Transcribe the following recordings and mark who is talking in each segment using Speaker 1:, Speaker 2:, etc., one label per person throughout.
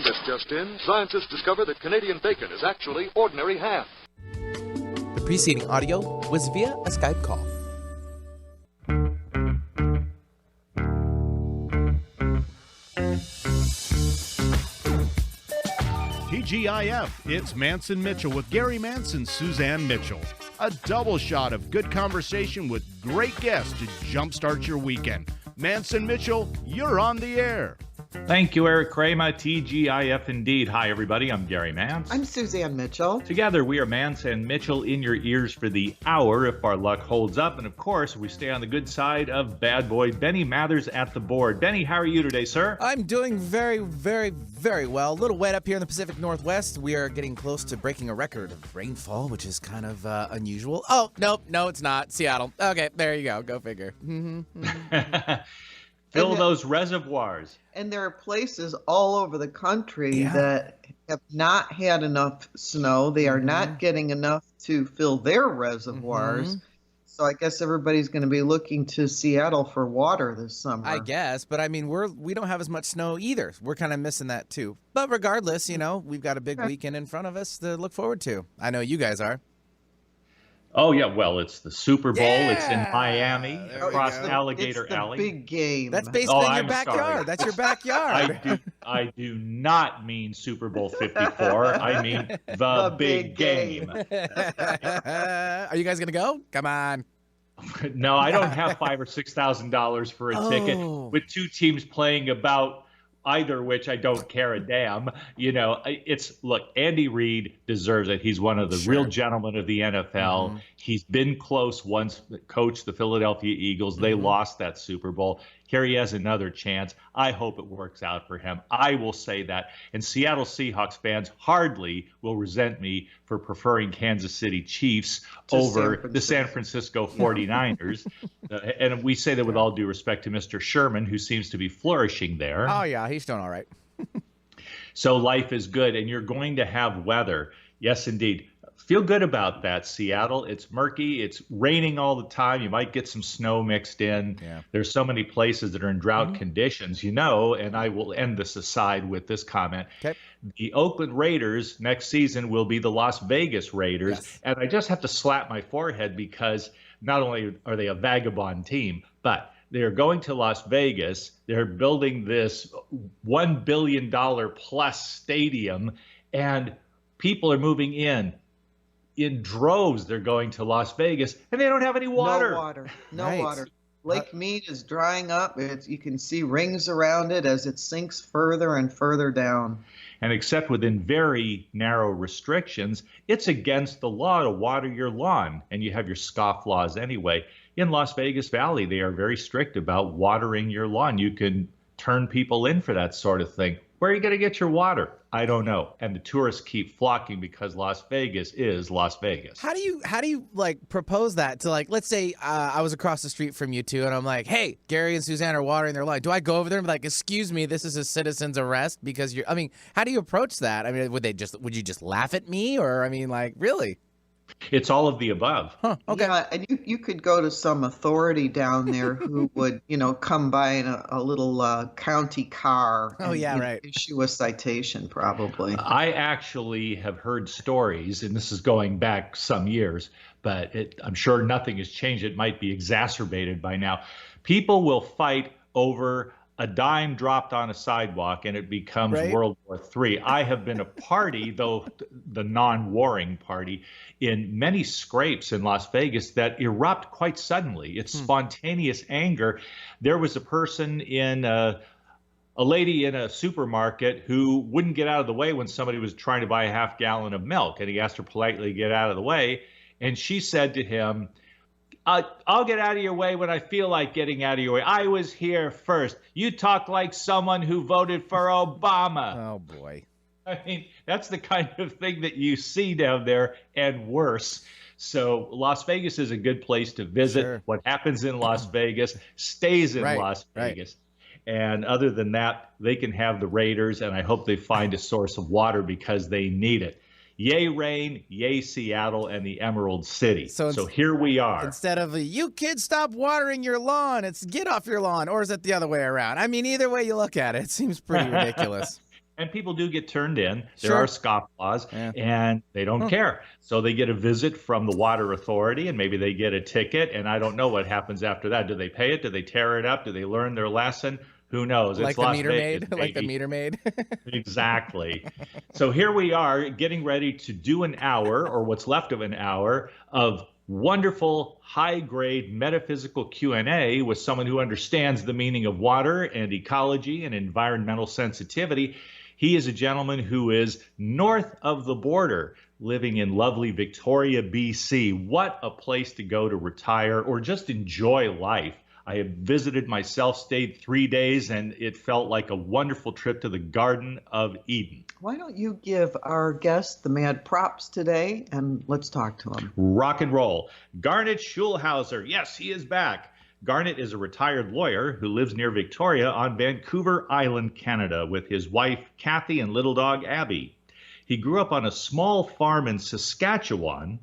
Speaker 1: This just in, scientists discover that Canadian bacon is actually ordinary ham.
Speaker 2: The preceding audio was via a Skype call.
Speaker 3: TGIF, it's Mantz and Mitchell with Gary Mantz and Suzanne Mitchell. A double shot of good conversation with great guests to jumpstart your weekend. Mantz and Mitchell, you're on the air.
Speaker 4: Thank you, Eric Kramer, TGIF indeed. Hi, everybody. I'm Gary Mantz.
Speaker 5: I'm Suzanne Mitchell.
Speaker 4: Together, we are Mantz and Mitchell in your ears for the hour, if our luck holds up. And, of course, we stay on the good side of bad boy Benny Mathers at the board. Benny, how are you today, sir?
Speaker 2: I'm doing very, very, very well. A little wet up here in the Pacific Northwest. We are getting close to breaking a record of rainfall, which is kind of unusual. Oh, no, it's not. Seattle. Okay, there you go. Go figure.
Speaker 4: Fill those reservoirs.
Speaker 5: And there are places all over the country that have not had enough snow. They are not getting enough to fill their reservoirs. So I guess everybody's going to be looking to Seattle for water this summer.
Speaker 2: I guess, but I mean, we don't have as much snow either. We're kind of missing that too. But regardless, we've got a big weekend in front of us to look forward to. I know you guys are.
Speaker 4: Oh, yeah. Well, it's the Super Bowl. Yeah! It's in Miami, across Alligator Alley.
Speaker 5: It's the big game.
Speaker 2: That's basically your backyard.
Speaker 4: Sorry.
Speaker 2: That's your backyard.
Speaker 4: I do not mean Super Bowl 54. I mean the big game.
Speaker 2: Are you guys going to go? Come on.
Speaker 4: No, I don't have $5,000 or $6,000 for a ticket with two teams playing about either which I don't care a damn. Look, Andy Reid deserves it. He's one of the real gentlemen of the NFL. He's been close once, coached the Philadelphia Eagles. They lost that Super Bowl. Here he has another chance. I hope it works out for him. I will say that. And Seattle Seahawks fans hardly will resent me for preferring Kansas City Chiefs over the San Francisco 49ers. And we say that with all due respect to Mr. Sherman, who seems to be flourishing there.
Speaker 2: Oh, yeah, he's doing all right.
Speaker 4: So life is good, and you're going to have weather. Yes, indeed. Feel good about that, Seattle. It's murky. It's raining all the time. You might get some snow mixed in. Yeah. There's so many places that are in drought conditions, and I will end this aside with this comment. Okay. The Oakland Raiders next season will be the Las Vegas Raiders. Yes. And I just have to slap my forehead because not only are they a vagabond team, but they're going to Las Vegas. They're building this $1 billion plus stadium, and people are moving in droves. They're going to Las Vegas, and they don't have any water.
Speaker 5: No water. Lake Mead is drying up. You can see rings around it as it sinks further and further down.
Speaker 4: And except within very narrow restrictions, it's against the law to water your lawn, and you have your scoff laws anyway. In Las Vegas Valley, they are very strict about watering your lawn. You can turn people in for that sort of thing. Where are you going to get your water? I don't know. And the tourists keep flocking because Las Vegas is Las Vegas.
Speaker 2: How do you propose that to let's say I was across the street from you two and I'm like, hey, Gary and Suzanne are watering their lawn. Do I go over there and be like, excuse me, this is a citizen's arrest because how do you approach that? I mean, would you just laugh at me or really?
Speaker 4: It's all of the above.
Speaker 2: Huh, okay.
Speaker 5: Yeah, and you could go to some authority down there who would, come by in a little county car.
Speaker 2: Right.
Speaker 5: Issue a citation, probably.
Speaker 4: I actually have heard stories, and this is going back some years, but I'm sure nothing has changed. It might be exacerbated by now. People will fight over a dime dropped on a sidewalk and it becomes World War III. I have been a party, though the non-warring party, in many scrapes in Las Vegas that erupt quite suddenly. It's spontaneous anger. There was a person a lady in a supermarket who wouldn't get out of the way when somebody was trying to buy a half gallon of milk, and he asked her politely to get out of the way. And she said to him, I'll get out of your way when I feel like getting out of your way. I was here first. You talk like someone who voted for Obama.
Speaker 2: Oh, boy.
Speaker 4: I mean, that's the kind of thing that you see down there and worse. So Las Vegas is a good place to visit. Sure. What happens in Las Vegas stays in Las Vegas. And other than that, they can have the Raiders, and I hope they find a source of water because they need it. Yay rain, yay Seattle and the Emerald City. So here we are.
Speaker 2: Instead of you kids stop watering your lawn, it's get off your lawn, or is it the other way around? I mean, either way you look at it, it seems pretty ridiculous.
Speaker 4: And people do get turned in. There
Speaker 2: Sure.
Speaker 4: are scofflaws, and they don't care. So they get a visit from the water authority, and maybe they get a ticket, and I don't know what happens after that. Do they pay it? Do they tear it up? Do they learn their lesson? Who knows?
Speaker 2: Like
Speaker 4: It's
Speaker 2: the
Speaker 4: Las
Speaker 2: meter
Speaker 4: Vegas,
Speaker 2: maid, like the
Speaker 4: baby.
Speaker 2: meter maid.
Speaker 4: Exactly. So here we are getting ready to do an hour, or what's left of an hour, of wonderful high-grade metaphysical Q&A with someone who understands the meaning of water and ecology and environmental sensitivity. He is a gentleman who is north of the border, living in lovely Victoria, BC. What a place to go to retire or just enjoy life. I have visited myself, stayed 3 days, and it felt like a wonderful trip to the Garden of Eden.
Speaker 5: Why don't you give our guest the mad props today, and let's talk to him.
Speaker 4: Rock and roll. Garnet Schulhauser. Yes, he is back. Garnet is a retired lawyer who lives near Victoria on Vancouver Island, Canada, with his wife, Kathy, and little dog, Abby. He grew up on a small farm in Saskatchewan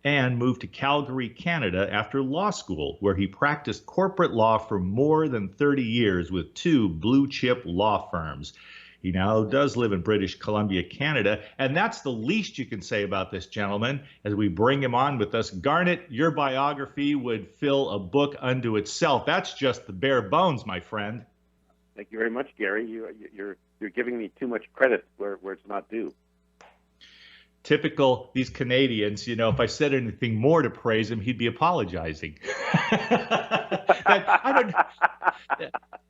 Speaker 4: and moved to Calgary, Canada after law school, where he practiced corporate law for more than 30 years with 2 blue-chip law firms. He now does live in British Columbia, Canada, and that's the least you can say about this gentleman as we bring him on with us. Garnet, your biography would fill a book unto itself. That's just the bare bones, my friend.
Speaker 6: Thank you very much, Gary. You're giving me too much credit where it's not due.
Speaker 4: Typical these Canadians, you know, if I said anything more to praise him, he'd be apologizing.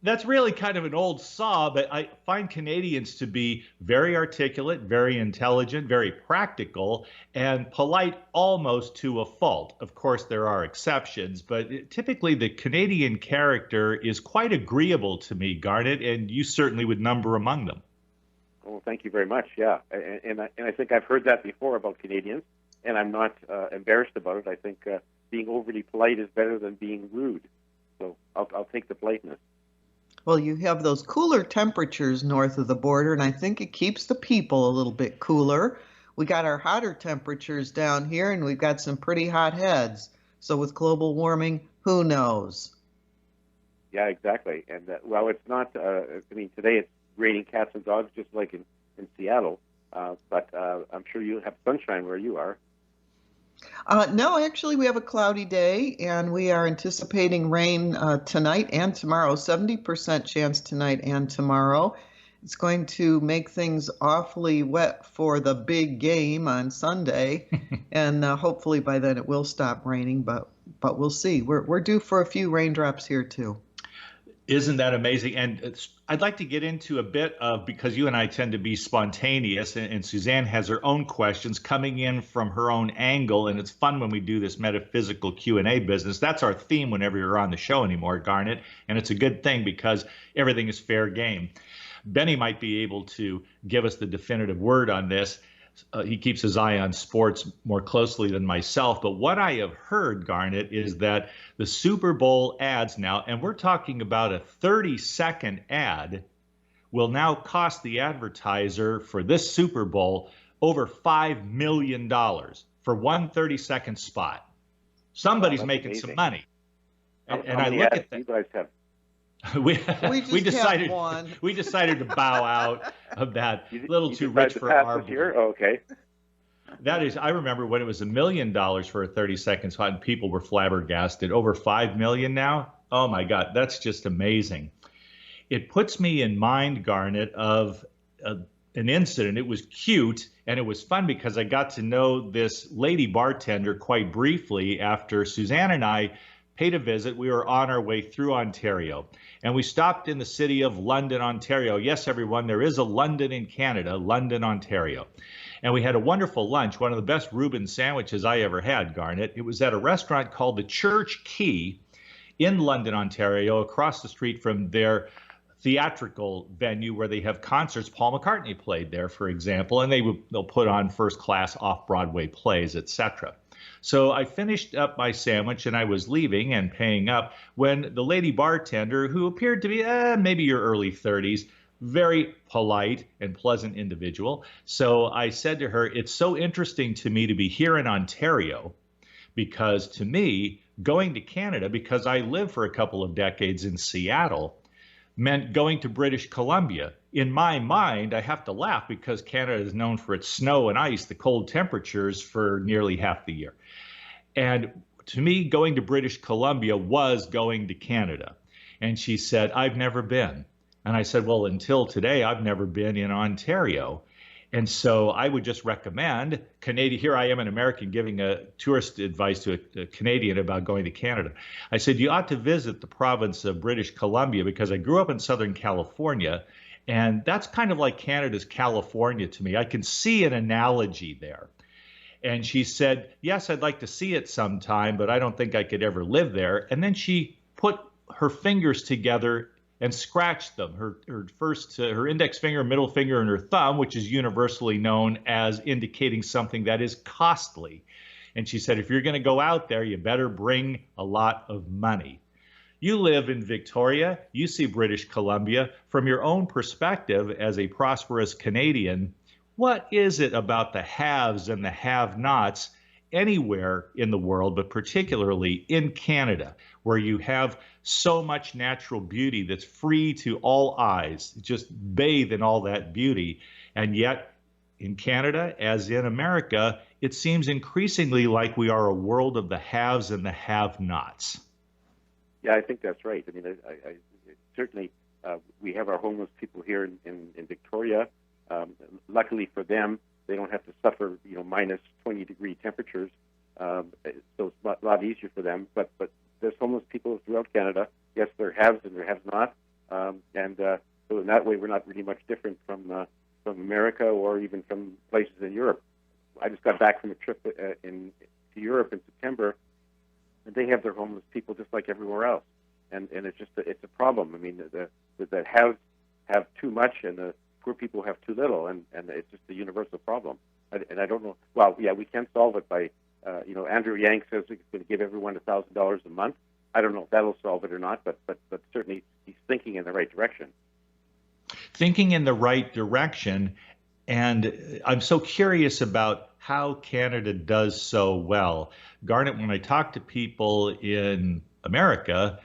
Speaker 4: That's really kind of an old saw, but I find Canadians to be very articulate, very intelligent, very practical, and polite almost to a fault. Of course, there are exceptions, but typically the Canadian character is quite agreeable to me, Garnet, and you certainly would number among them.
Speaker 6: Well, thank you very much. Yeah, and I think I've heard that before about Canadians, and I'm not embarrassed about it. I think being overly polite is better than being rude. So I'll take the politeness.
Speaker 5: Well, you have those cooler temperatures north of the border, and I think it keeps the people a little bit cooler. We got our hotter temperatures down here, and we've got some pretty hot heads. So with global warming, who knows?
Speaker 6: Yeah, exactly. And well, it's not. I mean, today it's raining cats and dogs, just like in Seattle. But I'm sure you have sunshine where you are.
Speaker 5: No, actually, we have a cloudy day, and we are anticipating rain tonight and tomorrow. 70% chance tonight and tomorrow. It's going to make things awfully wet for the big game on Sunday, and hopefully by then it will stop raining. But we'll see. We're due for a few raindrops here too.
Speaker 4: Isn't that amazing? And I'd like to get into a bit of, because you and I tend to be spontaneous, and Suzanne has her own questions coming in from her own angle, and it's fun when we do this metaphysical Q&A business. That's our theme whenever you're on the show anymore, Garnet, and it's a good thing because everything is fair game. Benny might be able to give us the definitive word on this. He keeps his eye on sports more closely than myself. But what I have heard, Garnet, is that the Super Bowl ads now, and we're talking about a 30-second ad, will now cost the advertiser for this Super Bowl over $5 million for one 30-second spot. Somebody's making
Speaker 6: amazing.
Speaker 4: some money.
Speaker 6: How
Speaker 4: I
Speaker 6: many
Speaker 4: look
Speaker 6: ads
Speaker 4: at that.
Speaker 6: you guys have?
Speaker 4: We
Speaker 5: just have one.
Speaker 4: we decided to bow out of that. A little too
Speaker 6: decided
Speaker 4: rich
Speaker 6: to
Speaker 4: for
Speaker 6: pass
Speaker 4: our
Speaker 6: this year? Oh, okay.
Speaker 4: That is, I remember when it was $1 million for a 30-second spot, and people were flabbergasted. Over $5 million now? Oh my God, that's just amazing. It puts me in mind, Garnet, of an incident. It was cute and it was fun because I got to know this lady bartender quite briefly after Suzanne and I paid a visit. We were on our way through Ontario, and we stopped in the city of London, Ontario. Yes, everyone, there is a London in Canada, London, Ontario. And we had a wonderful lunch, one of the best Reuben sandwiches I ever had, Garnet. It was at a restaurant called the Church Key in London, Ontario, across the street from their theatrical venue where they have concerts. Paul McCartney played there, for example, and they'll put on first-class off-Broadway plays, etc. So I finished up my sandwich and I was leaving and paying up when the lady bartender, who appeared to be maybe your early 30s, very polite and pleasant individual. So I said to her, it's so interesting to me to be here in Ontario because to me, going to Canada, because I lived for a couple of decades in Seattle, meant going to British Columbia. In my mind, I have to laugh because Canada is known for its snow and ice, the cold temperatures for nearly half the year. And to me, going to British Columbia was going to Canada. And she said, I've never been. And I said, well, until today, I've never been in Ontario. And so I would just recommend Canadian. Here I am, an American, giving a tourist advice to a Canadian about going to Canada. I said, you ought to visit the province of British Columbia because I grew up in Southern California. And that's kind of like Canada's California to me. I can see an analogy there. And she said, yes, I'd like to see it sometime, but I don't think I could ever live there. And then she put her fingers together and scratched them, her index finger, middle finger, and her thumb, which is universally known as indicating something that is costly. And she said, if you're going to go out there, you better bring a lot of money. You live in Victoria, you see British Columbia. From your own perspective as a prosperous Canadian, what is it about the haves and the have-nots anywhere in the world, but particularly in Canada, where you have so much natural beauty that's free to all eyes, just bathe in all that beauty. And yet in Canada, as in America, it seems increasingly like we are a world of the haves and the have-nots.
Speaker 6: Yeah, I think that's right. I mean, I certainly we have our homeless people here in Victoria. Luckily for them, they don't have to suffer, minus 20-degree temperatures. So it's a lot easier for them. But there's homeless people throughout Canada. Yes, there are haves and there have-not. So in that way, we're not really much different from America or even from places in Europe. I just got back from a trip to Europe in September, and they have their homeless people just like everywhere else. And it's a problem. I mean, the haves have too much, and the poor people have too little, and it's just a universal problem. And I don't know. Well, yeah, we can solve it by, Andrew Yang says he's going to give everyone $1,000 a month. I don't know if that'll solve it or not, but certainly he's thinking in the right direction.
Speaker 4: Thinking in the right direction, and I'm so curious about how Canada does so well. Garnet, when I talk to people in America,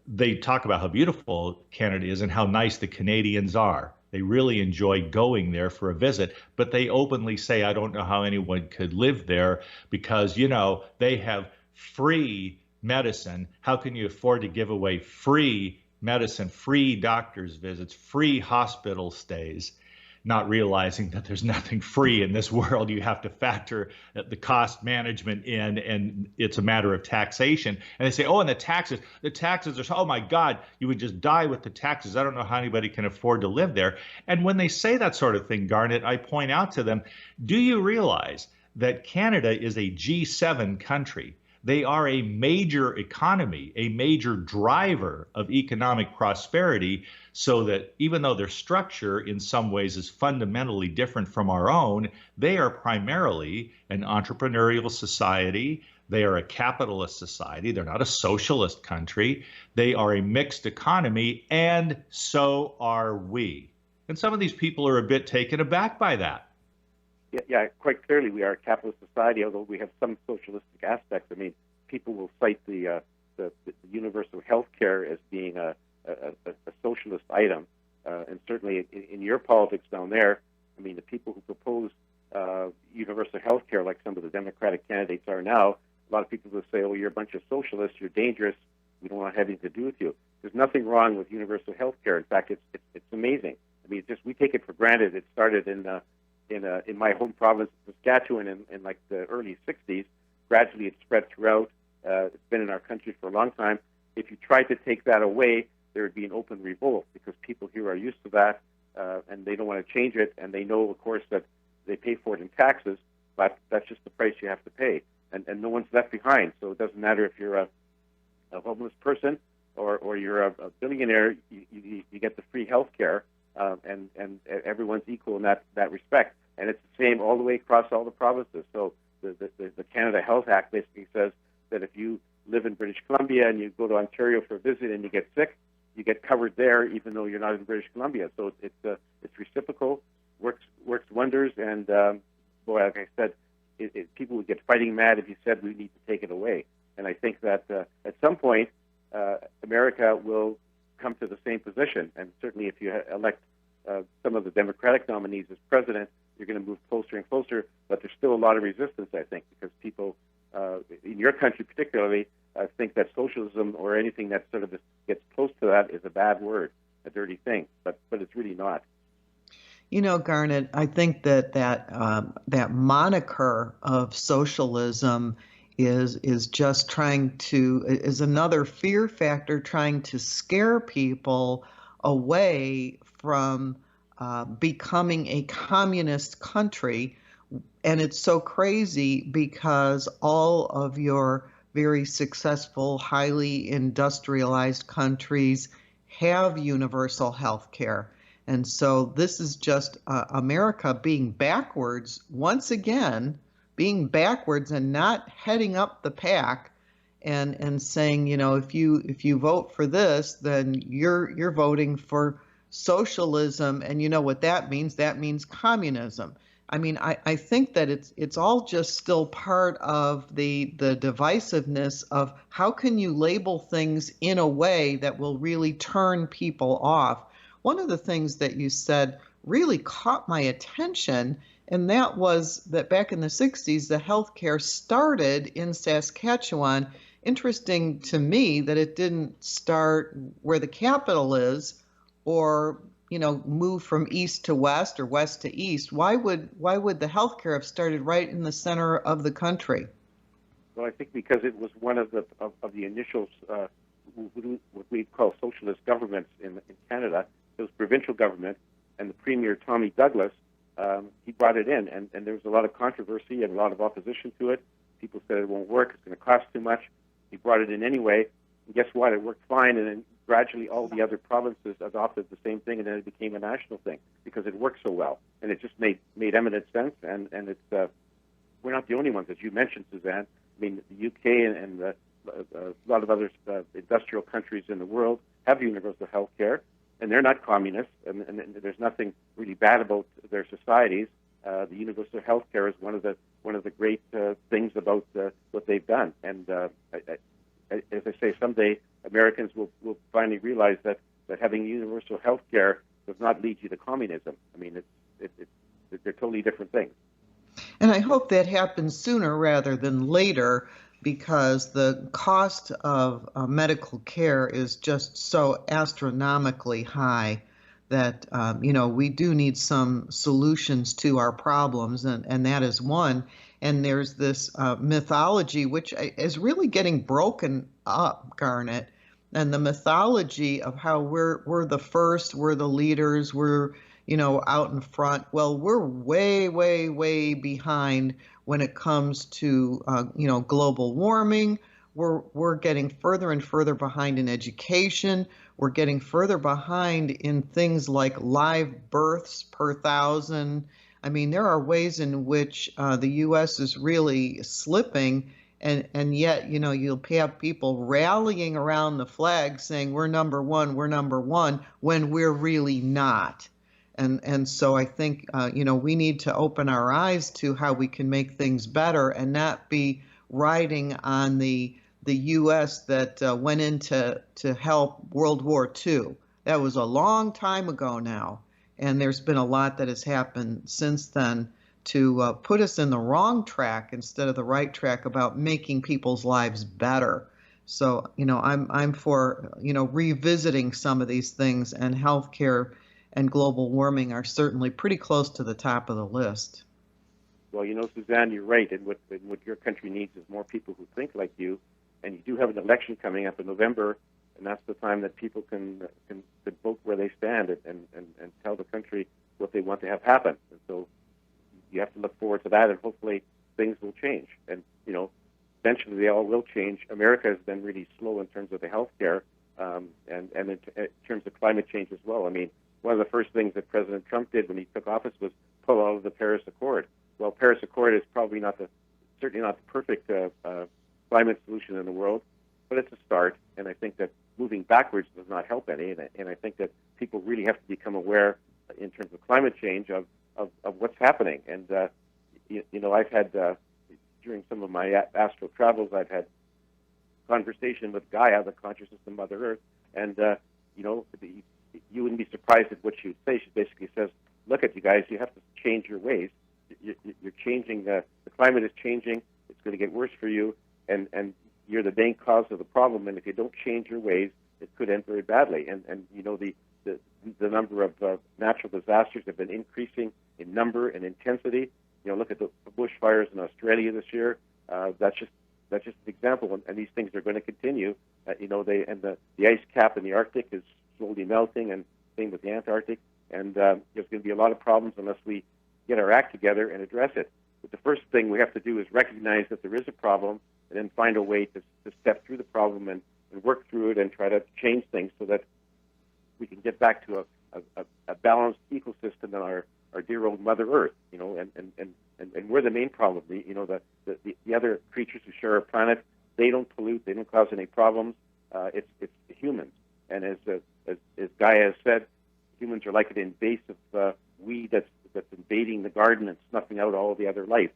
Speaker 4: they talk about how beautiful Canada is and how nice the Canadians are. They really enjoy going there for a visit, but they openly say, I don't know how anyone could live there because, they have free medicine. How can you afford to give away free medicine, free doctor's visits, free hospital stays? Not realizing that there's nothing free in this world. You have to factor the cost management in, and it's a matter of taxation. And they say, oh, and the taxes are, oh my God, you would just die with the taxes. I don't know how anybody can afford to live there. And when they say that sort of thing, Garnet, I point out to them, do you realize that Canada is a G7 country? They are a major economy, a major driver of economic prosperity, so that even though their structure in some ways is fundamentally different from our own, they are primarily an entrepreneurial society. They are a capitalist society. They're not a socialist country. They are a mixed economy, and so are we. And some of these people are a bit taken aback by that.
Speaker 6: Yeah, quite clearly we are a capitalist society, although we have some socialistic aspects. I mean, people will cite the universal health care as being a socialist item. And certainly in your politics down there, I mean, the people who propose universal health care, like some of the Democratic candidates are now, a lot of people will say, oh, you're a bunch of socialists, you're dangerous, we don't want to have anything to do with you. There's nothing wrong with universal health care. In fact, it's amazing. I mean, we take it for granted. It started in my home province, Saskatchewan, in like the early 60s. Gradually, it spread throughout. It's been in our country for a long time. If you tried to take that away, there would be an open revolt because people here are used to that, and they don't want to change it. And they know, of course, that they pay for it in taxes, but that's just the price you have to pay. And no one's left behind. So it doesn't matter if you're a homeless person or you're a billionaire, you get the free health care. And everyone's equal in that respect. And it's the same all the way across all the provinces. So the Canada Health Act basically says that if you live in British Columbia and you go to Ontario for a visit and you get sick, you get covered there even though you're not in British Columbia. So it's reciprocal, works wonders. And boy, like I said, people would get fighting mad if you said we need to take it away. And I think that at some point America will come to the same position position. And certainly if you elect some of the Democratic nominees as president, you're going to move closer and closer. But there's still a lot of resistance, I think, because people in your country particularly think that socialism or anything that sort of gets close to that is a bad word, a dirty thing. But it's really not.
Speaker 5: You know, Garnet, I think that moniker of socialism is just is another fear factor trying to scare people away from becoming a communist country. And it's so crazy because all of your very successful, highly industrialized countries have universal health care. And so this is just America being backwards, once again, being backwards and not heading up the pack and saying, you know, if you vote for this, then you're voting for socialism. And you know what that means? That means communism. I mean, I think that it's all just still part of the divisiveness of how can you label things in a way that will really turn people off. One of the things that you said really caught my attention, and that was that back in the 60s, the healthcare started in Saskatchewan. Interesting to me that it didn't start where the capital is or, you know, move from east to west or west to east. Why would the healthcare have started right in the center of the country?
Speaker 6: Well, I think because it was one of the initial what we call socialist governments in Canada. It was provincial government, and the Premier, Tommy Douglas, he brought it in, and there was a lot of controversy and a lot of opposition to it. People said it won't work, it's going to cost too much. He brought it in anyway, and guess what? It worked fine, and then gradually all the other provinces adopted the same thing, and then it became a national thing because it worked so well, and it just made eminent sense, and it's we're not the only ones, as you mentioned, Suzanne. I mean, the UK and a lot of other industrial countries in the world have universal health care, and they're not communists, and there's nothing really bad about their societies. The universal health care is one of the great things about what they've done. And as I say, someday Americans will finally realize that having universal health care does not lead you to communism. I mean, they're totally different things.
Speaker 5: And I hope that happens sooner rather than later, because the cost of medical care is just so astronomically high that, we do need some solutions to our problems, and that is one. And there's this mythology, which is really getting broken up, Garnet, and the mythology of how we're the first, we're the leaders, we're, out in front. Well, we're way, way, way behind when it comes to, global warming. We're getting further and further behind in education. We're getting further behind in things like live births per thousand. I mean, there are ways in which the U.S. is really slipping, and yet, you'll have people rallying around the flag saying we're number one, when we're really not. And so I think, we need to open our eyes to how we can make things better and not be riding on the U.S. that went in to help World War II. That was a long time ago now, and there's been a lot that has happened since then to put us in the wrong track instead of the right track about making people's lives better. So, I'm for, revisiting some of these things, and healthcare and global warming are certainly pretty close to the top of the list.
Speaker 6: Well, Suzanne, you're right. And what your country needs is more people who think like you. And you do have an election coming up in November, and that's the time that people can vote where they stand and tell the country what they want to have happen. And so you have to look forward to that, and hopefully things will change. And, eventually they all will change. America has been really slow in terms of the health care and in terms of climate change as well. I mean, one of the first things that President Trump did when he took office was pull out of the Paris Accord. Well, Paris Accord is probably certainly not the perfect climate solution in the world, but it's a start. And I think that moving backwards does not help any. And I think that people really have to become aware in terms of climate change of what's happening. And, I've had, during some of my astral travels, I've had conversation with Gaia, the consciousness of Mother Earth. And, you wouldn't be surprised at what she would say. She basically says, look at you guys, you have to change your ways. You're changing, the climate is changing, it's going to get worse for you, and you're the main cause of the problem, and if you don't change your ways, it could end very badly. And you know, the number of natural disasters have been increasing in number and intensity. You know, look at the bushfires in Australia this year. That's just an example, and these things are going to continue. You know, the ice cap in the Arctic is slowly melting, and same with the Antarctic. And there's going to be a lot of problems unless we get our act together and address it. But the first thing we have to do is recognize that there is a problem, and then find a way to step through the problem and work through it and try to change things so that we can get back to a balanced ecosystem in our dear old Mother Earth. You know, and we're the main problem. You know, the other creatures who share our planet, they don't pollute, they don't cause any problems. It's the humans. And as Gaia has said, humans are like an invasive weed that's invading the garden and snuffing out all the other life.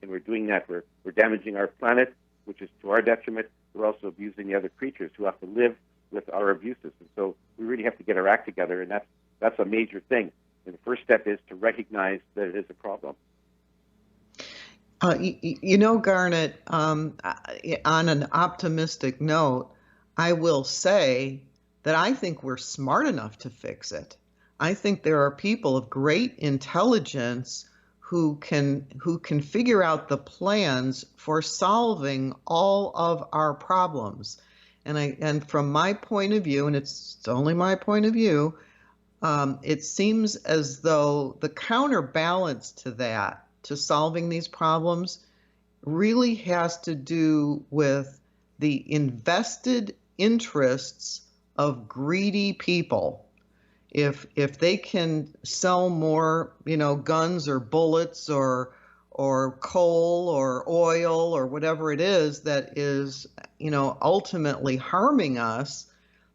Speaker 6: And we're doing that. We're damaging our planet, which is to our detriment. We're also abusing the other creatures who have to live with our abuses. And so we really have to get our act together, and that's a major thing. And the first step is to recognize that it is a problem.
Speaker 5: You know, Garnet, on an optimistic note, I will say that I think we're smart enough to fix it. I think there are people of great intelligence who can figure out the plans for solving all of our problems. And from my point of view, and it's only my point of view, it seems as though the counterbalance to that, to solving these problems, really has to do with the invested interests of greedy people. If they can sell more, you know, guns or bullets or coal or oil or whatever it is that is, you know, ultimately harming us,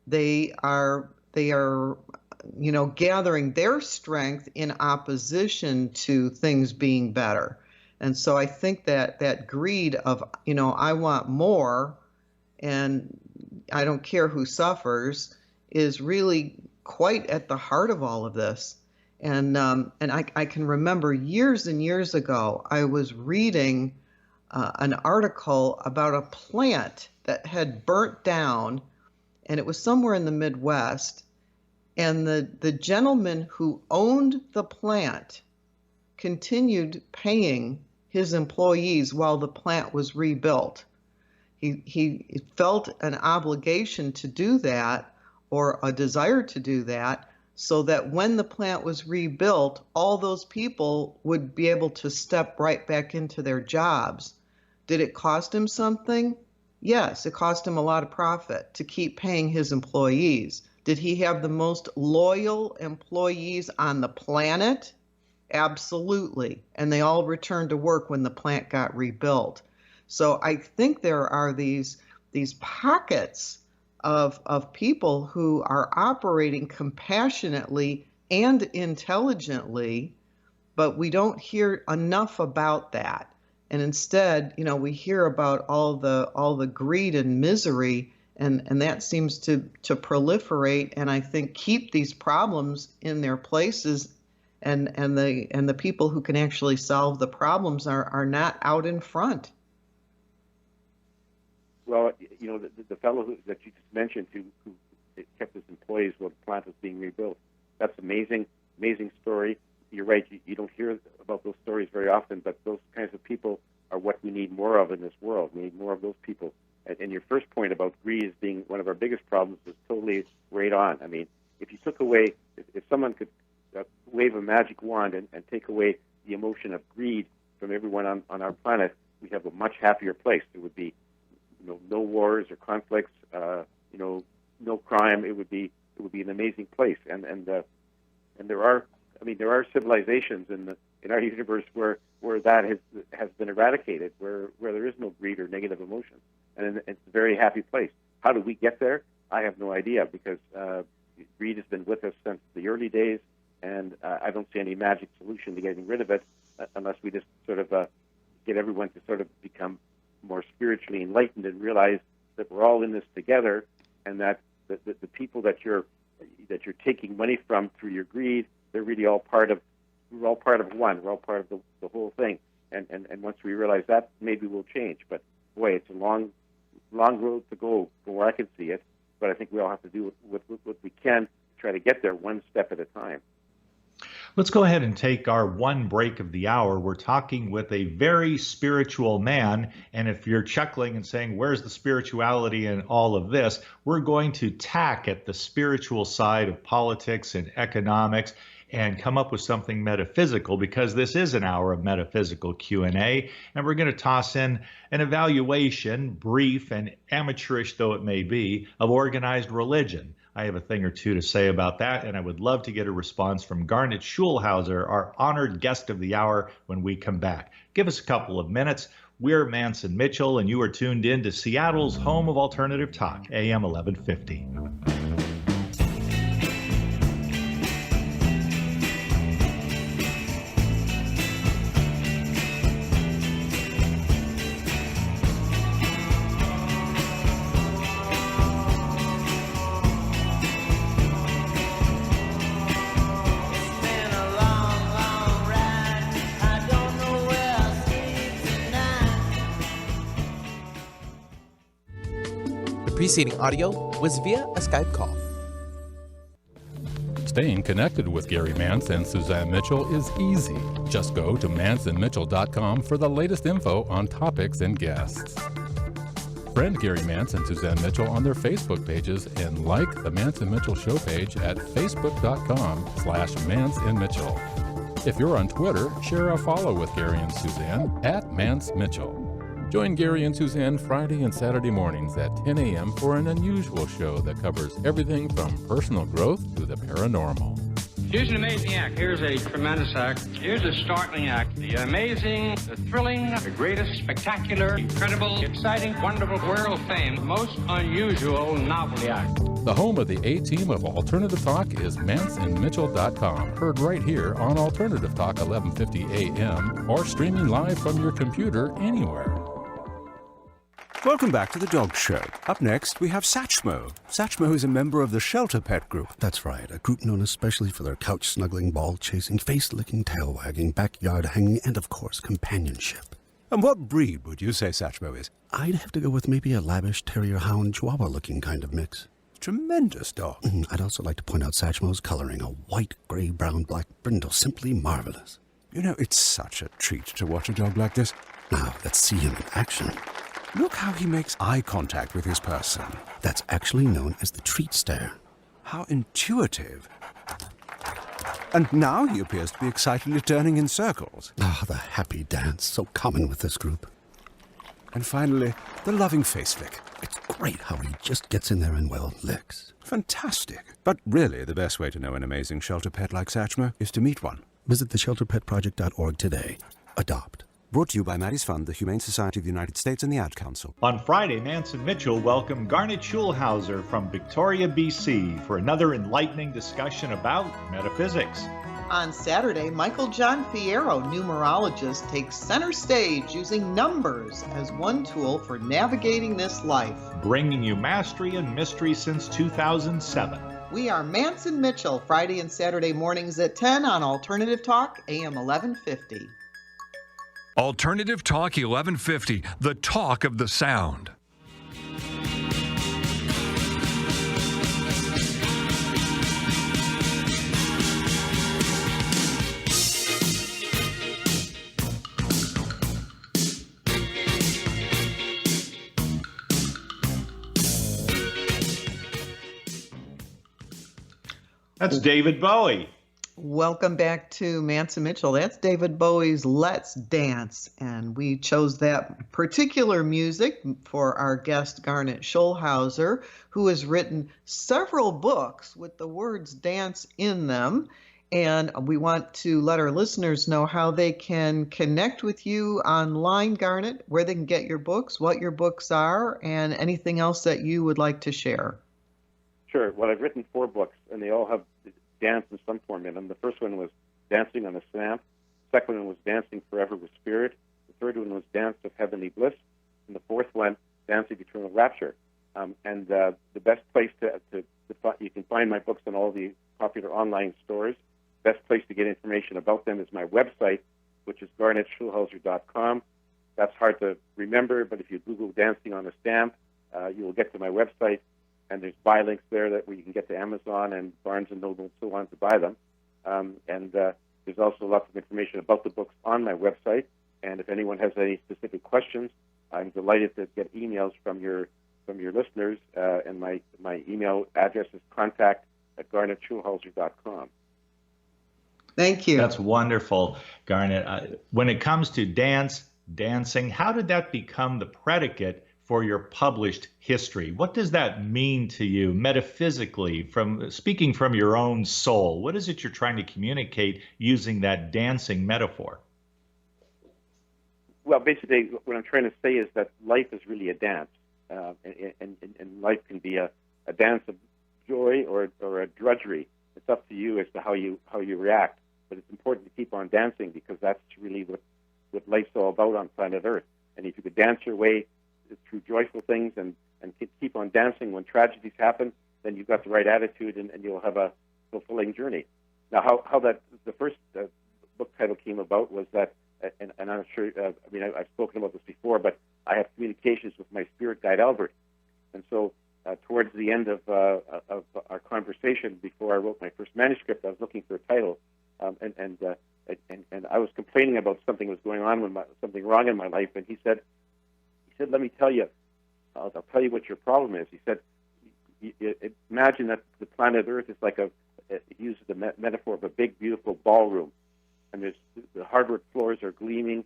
Speaker 5: they are, you know, gathering their strength in opposition to things being better. And so I think that greed of, you know, I want more and I don't care who suffers is really quite at the heart of all of this. And I can remember years and years ago, I was reading an article about a plant that had burnt down, and it was somewhere in the Midwest. And the gentleman who owned the plant continued paying his employees while the plant was rebuilt. He felt an obligation to do that, or a desire to do that, so that when the plant was rebuilt, all those people would be able to step right back into their jobs. Did it cost him something? Yes, it cost him a lot of profit to keep paying his employees. Did he have the most loyal employees on the planet? Absolutely. And they all returned to work when the plant got rebuilt. So I think there are these pockets of people who are operating compassionately and intelligently, but we don't hear enough about that. And instead, you know, we hear about all the greed and misery, and that seems to proliferate, and I think keep these problems in their places, and the people who can actually solve the problems are not out in front.
Speaker 6: Well, you know, the fellow that you just mentioned who kept his employees while the plant was being rebuilt, that's amazing story. You're right, you don't hear about those stories very often, but those kinds of people are what we need more of in this world. We need more of those people. And your first point about greed as being one of our biggest problems is totally right on. I mean, if you took away, if someone could wave a magic wand and take away the emotion of greed from everyone on our planet, we'd have a much happier place. There would be no wars or conflicts, no crime. It would be an amazing place. And there are civilizations in our universe where that has been eradicated, where there is no greed or negative emotion, and it's a very happy place. How do we get there? I have no idea, because greed has been with us since the early days, and I don't see any magic solution to getting rid of it unless we just sort of get everyone to sort of become more spiritually enlightened and realize that we're all in this together, and that the people that you're that you're taking money from through your greed. They're really all part of. We're all part of one. We're all part of the whole thing. And once we realize that, maybe we'll change. But boy, it's a long road to go from where I can see it. But I think we all have to do what we can to try to get there one step at a time.
Speaker 4: Let's go ahead and take our one break of the hour. We're talking with a very spiritual man. And if you're chuckling and saying, where's the spirituality in all of this? We're going to tack at the spiritual side of politics and economics and come up with something metaphysical, because this is an hour of metaphysical Q&A. And we're going to toss in an evaluation, brief and amateurish though it may be, of organized religion. I have a thing or two to say about that, and I would love to get a response from Garnet Schulhauser, our honored guest of the hour, when we come back. Give us a couple of minutes. We're Mantz and Mitchell, and you are tuned in to Seattle's home of alternative talk, AM 1150.
Speaker 2: Preceding audio was via a Skype call.
Speaker 7: Staying connected with Gary Mantz and Suzanne Mitchell is easy. Just go to mantzandmitchell.com for the latest info on topics and guests. Friend Gary Mantz and Suzanne Mitchell on their Facebook pages and like the Mantz and Mitchell show page at facebook.com/MantzandMitchell. If you're on Twitter, share a follow with Gary and Suzanne at Mantz Mitchell. Join Gary and Suzanne Friday and Saturday mornings at 10 a.m. for an unusual show that covers everything from personal growth to the paranormal.
Speaker 8: Here's an amazing act. Here's a tremendous act. Here's a startling act. The amazing, the thrilling, the greatest, spectacular, incredible, exciting, wonderful, world fame, most unusual novelty act.
Speaker 7: The home of the A-team of Alternative Talk is mantzandmitchell.com. Heard right here on Alternative Talk 1150 AM or streaming live from your computer anywhere.
Speaker 9: Welcome back to the Dog Show. Up next, we have Satchmo. Satchmo is a member of the Shelter Pet Group.
Speaker 10: That's right, a group known especially for their couch-snuggling, ball-chasing, face-licking, tail-wagging, backyard-hanging, and, of course, companionship.
Speaker 9: And what breed would you say Satchmo is?
Speaker 10: I'd have to go with maybe a lavish terrier-hound, chihuahua-looking kind of mix.
Speaker 9: Tremendous dog.
Speaker 10: I'd also like to point out Satchmo's coloring, a white, gray, brown, black brindle, simply marvelous.
Speaker 9: You know, it's such a treat to watch a dog like this.
Speaker 10: Now, let's see him in action.
Speaker 9: Look how he makes eye contact with his person.
Speaker 10: That's actually known as the treat stare.
Speaker 9: How intuitive. And now he appears to be excitedly turning in circles.
Speaker 10: Ah, the happy dance, so common with this group.
Speaker 9: And finally, the loving face lick.
Speaker 10: It's great how he just gets in there and, well, licks.
Speaker 9: Fantastic. But really, the best way to know an amazing shelter pet like Satchmo is to meet one.
Speaker 10: Visit theshelterpetproject.org today. Adopt.
Speaker 9: Brought to you by Maddie's Fund, the Humane Society of the United States, and the Ad Council.
Speaker 4: On Friday, Mantz and Mitchell welcome Garnet Schulhauser from Victoria, BC, for another enlightening discussion about metaphysics.
Speaker 5: On Saturday, Michael John Fierro, numerologist, takes center stage using numbers as one tool for navigating this life.
Speaker 4: Bringing you mastery and mystery since 2007.
Speaker 5: We are Mantz and Mitchell, Friday and Saturday mornings at 10 on Alternative Talk, AM 1150.
Speaker 11: Alternative Talk 1150, the talk of the sound.
Speaker 4: That's David Bowie.
Speaker 5: Welcome back to Mantz and Mitchell. That's David Bowie's Let's Dance. And we chose that particular music for our guest, Garnet Schulhauser, who has written several books with the words dance in them. And we want to let our listeners know how they can connect with you online, Garnet, where they can get your books, what your books are, and anything else that you would like to share.
Speaker 6: Sure. Well, I've written 4 books, and they all have dance in some form in them. The first one was Dancing on the Stamp. The second one was Dancing Forever with Spirit. The third one was Dance of Heavenly Bliss. And the fourth one, Dancing Eternal Rapture. And the best place to You can find my books on all the popular online stores. Best place to get information about them is my website, which is garnetschulhauser.com. That's hard to remember, but if you Google Dancing on a Stamp, you will get to my website, and there's buy links there where you can get to Amazon and Barnes & Noble and so on to buy them. And there's also lots of information about the books on my website. And if anyone has any specific questions, I'm delighted to get emails from your listeners. And my email address is contact@garnetschulhauser.com.
Speaker 5: Thank you.
Speaker 4: That's wonderful, Garnet. When it comes to dancing, how did that become the predicate for your published history? What does that mean to you metaphysically, speaking from your own soul? What is it you're trying to communicate using that dancing metaphor?
Speaker 6: Well, basically, what I'm trying to say is that life is really a dance, and life can be a dance of joy or a drudgery. It's up to you as to how you react. But it's important to keep on dancing, because that's really what life's all about on planet Earth. And if you could dance your way through joyful things and keep on dancing when tragedies happen, then you've got the right attitude, and you'll have a fulfilling journey. Now, how the first book title came about was that, and I'm sure, I've spoken about this before, but I have communications with my spirit guide, Albert. And so towards the end of our conversation, before I wrote my first manuscript, I was looking for a title, and I was complaining about something was going on with something wrong in my life, and he said, "Let me tell you. I'll tell you what your problem is." He said, "Imagine that the planet Earth is like he uses the metaphor of a big, beautiful ballroom, and the hardwood floors are gleaming.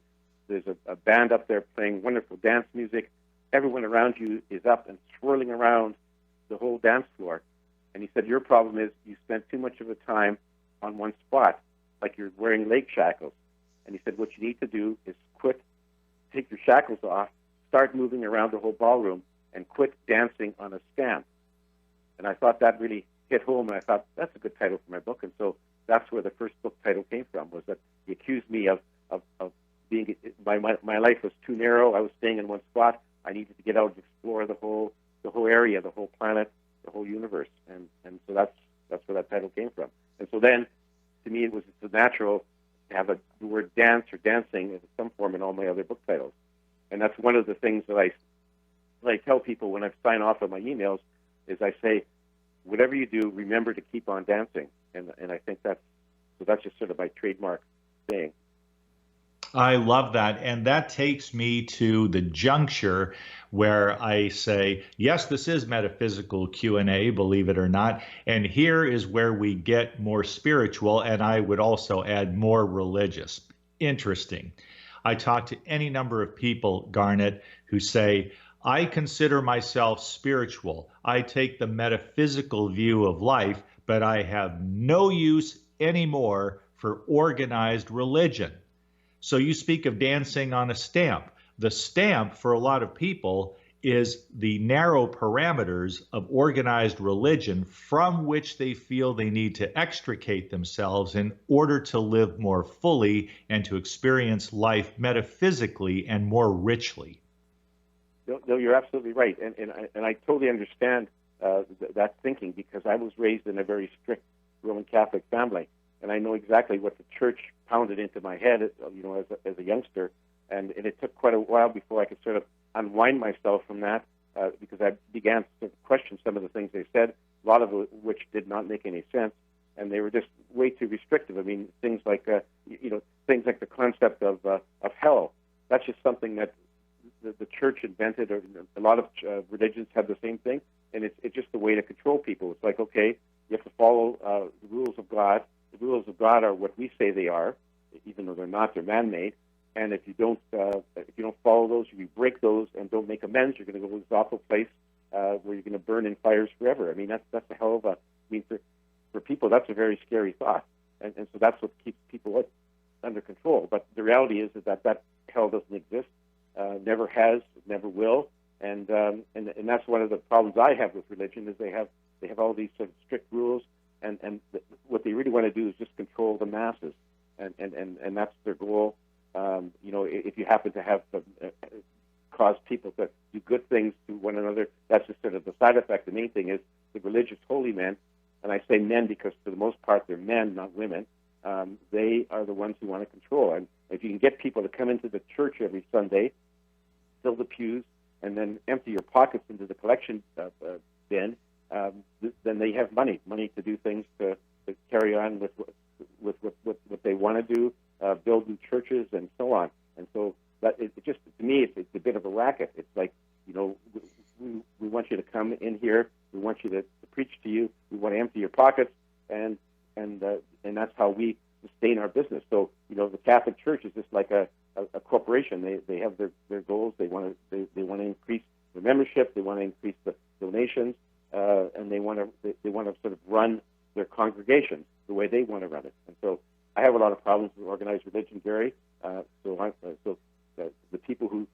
Speaker 6: There's a band up there playing wonderful dance music. Everyone around you is up and swirling around the whole dance floor." And he said, "Your problem is you spend too much of the time on one spot, like you're wearing leg shackles." And he said, "What you need to do is take your shackles off, start moving around the whole ballroom, and quit dancing on a stamp." And I thought that really hit home, and I thought, that's a good title for my book. And so that's where the first book title came from, was that he accused me of being, my life was too narrow. I was staying in one spot. I needed to get out and explore the whole area, the whole planet, the whole universe. And so that's where that title came from. And so then, to me, it's natural to have the word dance or dancing in some form in all my other book titles. And that's one of the things that I tell people when I sign off on my emails, is I say, whatever you do, remember to keep on dancing. And I think that's just sort of my trademark saying.
Speaker 4: I love that. And that takes me to the juncture where I say, yes, this is metaphysical Q&A, believe it or not. And here is where we get more spiritual, and I would also add more religious. Interesting. I talk to any number of people, Garnet, who say, I consider myself spiritual. I take the metaphysical view of life, but I have no use anymore for organized religion. So you speak of dancing on a stamp. The stamp, for a lot of people, is the narrow parameters of organized religion from which they feel they need to extricate themselves in order to live more fully and to experience life metaphysically and more richly.
Speaker 6: No, you're absolutely right. And I totally understand that thinking, because I was raised in a very strict Roman Catholic family. And I know exactly what the church pounded into my head, as a youngster, and it took quite a while before I could sort of unwind myself from that, because I began to question some of the things they said, a lot of which did not make any sense, and they were just way too restrictive. I mean, things like the concept of hell. That's just something that the church invented, or a lot of religions have the same thing, and it's just a way to control people. It's like, okay, you have to follow the rules of God. The rules of God are what we say they are, even though they're not. They're man-made. And if you don't follow those, if you break those and don't make amends, you're going to go to this awful place where you're going to burn in fires forever. I mean, that's a hell of a. I mean, for people, that's a very scary thought, and so that's what keeps people under control. But the reality is that hell doesn't exist, never has, never will, and that's one of the problems I have with religion, is they have all these sort of strict rules. And what they really want to do is just control the masses, and that's their goal. If you happen to have cause people to do good things to one another, that's just sort of the side effect. The main thing is the religious holy men, and I say men because for the most part they're men, not women, they are the ones who want to control. And if you can get people to come into the church every Sunday, fill the pews, and then empty your pockets into the collection bin, then they have money to do things to carry on with what they want to do, build new churches and so on. And so that it just, to me, it's a bit of a racket. It's like, we want you to come in here, we want you to preach to you, we want to empty your pockets, and that's how we sustain our business. So the Catholic Church is just like a corporation. They have their goals. They want to increase the membership. They want to increase the donations, and they want to sort of run their congregations the way they want to run it. And so I have a lot of problems with organized religion, Gary. So the people who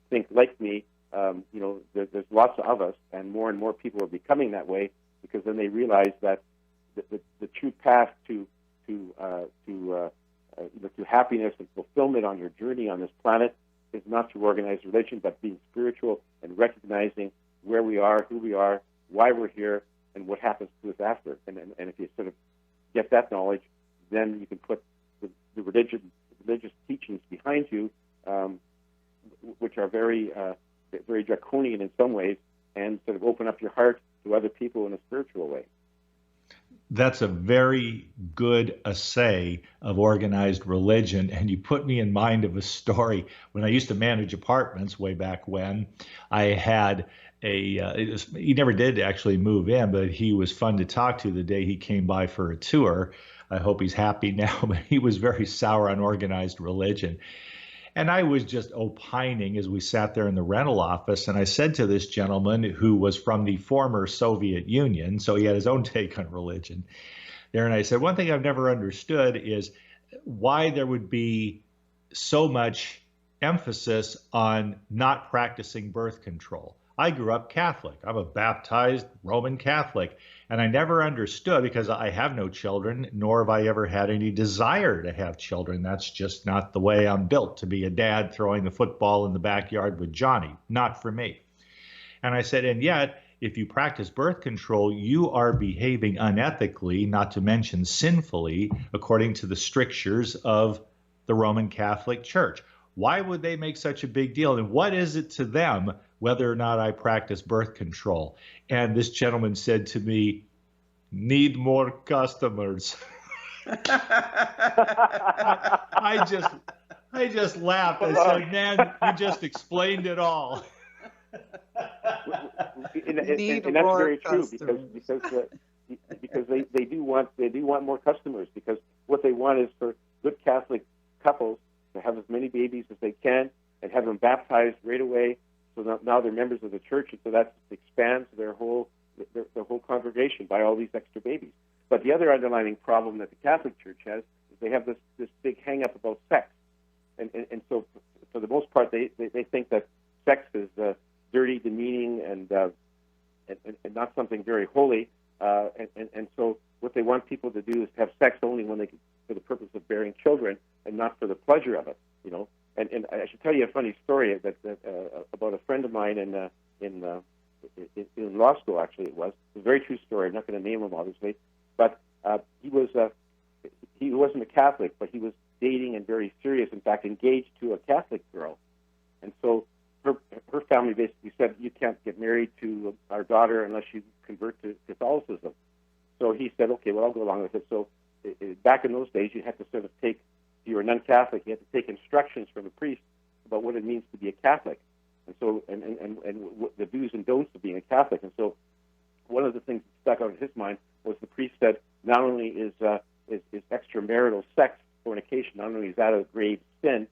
Speaker 6: think like me, there's lots of us, and more people are becoming that way, because then they realize that the true path to happiness and fulfillment on your journey on this planet is not through organized religion, but being spiritual and recognizing where we are, who we are, why we're here, and what happens to us after. And if you sort of get that knowledge, then you can put the religious teachings behind you, which are very draconian in some ways, and sort of open up your heart to other people in a spiritual way.
Speaker 4: That's a very good essay of organized religion, and you put me in mind of a story. When I used to manage apartments way back when, I had he never did actually move in, but he was fun to talk to the day he came by for a tour. I hope he's happy now, but he was very sour on organized religion. And I was just opining as we sat there in the rental office. And I said to this gentleman, who was from the former Soviet Union, so he had his own take on religion there. And I said, one thing I've never understood is why there would be so much emphasis on not practicing birth control. I grew up Catholic. I'm a baptized Roman Catholic. And I never understood, because I have no children, nor have I ever had any desire to have children. That's just not the way I'm built, to be a dad throwing the football in the backyard with Johnny. Not for me. And I said, and yet, if you practice birth control, you are behaving unethically, not to mention sinfully, according to the strictures of the Roman Catholic Church. Why would they make such a big deal? And what is it to them whether or not I practice birth control? And this gentleman said to me, need more customers. I just laughed. I said, man, you just explained it all.
Speaker 6: And that's very true, because they do want more customers, because what they want is for good Catholic couples to have as many babies as they can and have them baptized right away, so now they're members of the church, and so that expands their whole congregation by all these extra babies. But the other underlying problem that the Catholic Church has is they have this big hang-up about sex, and so for the most part they think that sex is dirty, demeaning, and not something very holy, and so what they want people to do is have sex only when for the purpose of bearing children, and not for the pleasure of it, And I should tell you a funny story about a friend of mine in law school. Actually, it was a very true story. I'm not going to name him, obviously, but he wasn't a Catholic, but he was dating and very serious. In fact, engaged to a Catholic girl, and so her family basically said, "You can't get married to our daughter unless you convert to Catholicism." So he said, "Okay, well, I'll go along with it." So back in those days, you had to sort of take. If you were a non-Catholic, you had to take instructions from a priest about what it means to be a Catholic, and so and what the do's and don'ts of being a Catholic. And so, one of the things that stuck out in his mind was the priest said, not only is extramarital sex, fornication, not only is that a grave sin,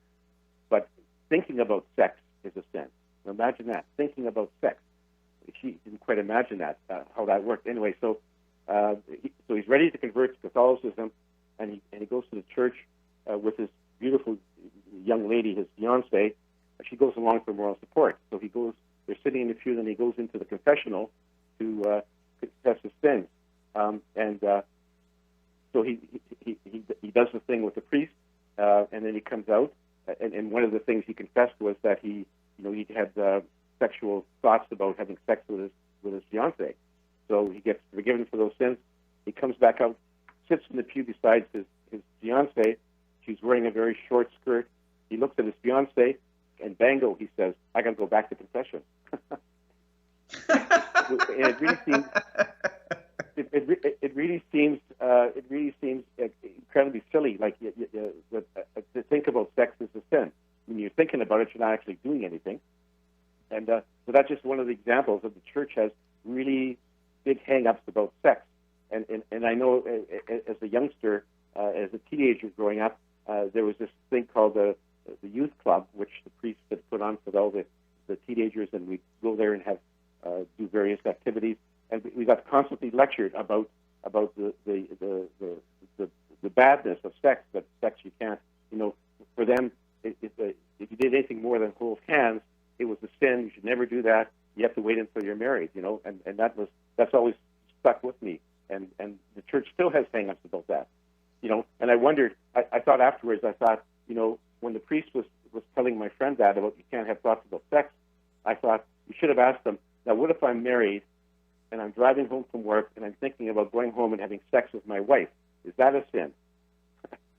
Speaker 6: but thinking about sex is a sin. Now imagine that, thinking about sex. She didn't quite imagine that how that worked. Anyway, so he's ready to convert to Catholicism, and he goes to the church. With his beautiful young lady, his fiancée, she goes along for moral support. So they're sitting in the pew, and he goes into the confessional to confess his sins. So he does the thing with the priest, and then he comes out, and one of the things he confessed was that he had sexual thoughts about having sex with his fiancée. So he gets forgiven for those sins. He comes back out, sits in the pew beside his fiancée. She's wearing a very short skirt. He looks at his fiancée, and bango, he says, "I got to go back to confession." And it really seems, it really seems incredibly silly. Like to think about sex as a sin. When you're thinking about it, you're not actually doing anything. And so that's just one of the examples of the church has really big hang-ups about sex. And I know as a youngster, as a teenager growing up, there was this thing called the youth club, which the priest had put on for all the teenagers, and we'd go there and have do various activities. And we got constantly lectured about the badness of sex. That sex you can't, for them, if you did anything more than hold hands, it was a sin. You should never do that. You have to wait until you're married, and that's always stuck with me. And the church still has hang-ups about that, And I wondered, I thought afterwards, when the priest was telling my friend that about you can't have thoughts about sex, I thought you should have asked them, now what if I'm married and I'm driving home from work and I'm thinking about going home and having sex with my wife? Is that a sin?